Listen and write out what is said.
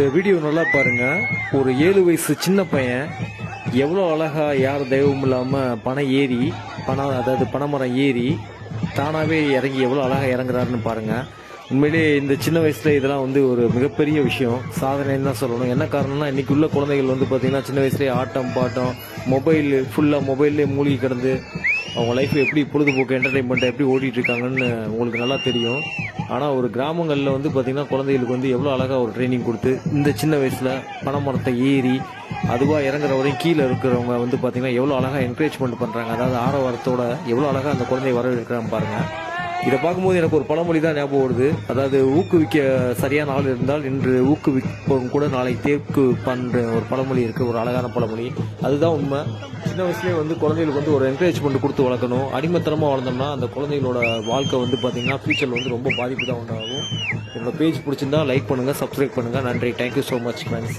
இந்த வீடியோ நல்லா பாருங்க. ஒரு 7 வயசு சின்ன பையன் எவ்வளோ அழகா யார் தெய்வம் இல்லாமல் பனைமரம் ஏறி தானாகவே இறங்கி எவ்வளோ அழகாக இறங்குறாருன்னு பாருங்க. உண்மையிலே இந்த சின்ன வயசுல இதெல்லாம் ஒரு மிகப்பெரிய விஷயம், சாதனைன்னு தான் சொல்லணும். என்ன காரணம்னா இன்னைக்கு உள்ள குழந்தைகள் பார்த்தீங்கன்னா சின்ன வயசுலேயே ஆட்டம் பாட்டம் ஃபுல்லாக மொபைல்லே மூழ்கி கிடந்து அவங்க லைஃப் எப்படி பொழுதுபோக்கு என்டர்டைன்மெண்ட் எப்படி ஓடிட்டு இருக்காங்கன்னு உங்களுக்கு நல்லா தெரியும். ஆனால் ஒரு கிராமங்களில் பார்த்தீங்கன்னா குழந்தைகளுக்கு எவ்வளோ அழகாக ஒரு ட்ரைனிங் கொடுத்து இந்த சின்ன வயசில் பனைமரத்தை ஏறி அதுவாக இறங்குற வரையும் கீழே இருக்கிறவங்க பார்த்தீங்கன்னா எவ்வளோ அழகாக என்கரேஜ்மெண்ட் பண்ணுறாங்க. அதாவது ஆரவாரத்தோட எவ்வளோ அழகாக அந்த குழந்தைய வரவேற்கிறாங்க பாருங்கள். இதை பார்க்கும்போது எனக்கு ஒரு பழமொழி தான் ஞாபகம் வருது. அதாவது ஊக்குவிக்க சரியான ஆள் இருந்தால் இன்று ஊக்குவிப்பவங்க கூட நாளை தேக்கு பண்ணுற ஒரு பழமொழி இருக்குது, ஒரு அழகான பழமொழி. அதுதான் உண்மை. சின்ன வயசுலேயே குழந்தைகளுக்கு ஒரு என்கரேஜ்மெண்ட் கொடுத்து வளர்க்கணும். அடிமத்தனமாக வளர்ந்தோம்னா அந்த குழந்தைகளோட வாழ்க்கை பார்த்தீங்கன்னா ஃபியூச்சரில் ரொம்ப பாதிப்பு தான் உண்டாகும். என்னோட பேஜ் பிடிச்சிருந்தா லைக் பண்ணுங்கள், சப்ஸ்கிரைப் பண்ணுங்கள். நன்றி. Thank you so much friends.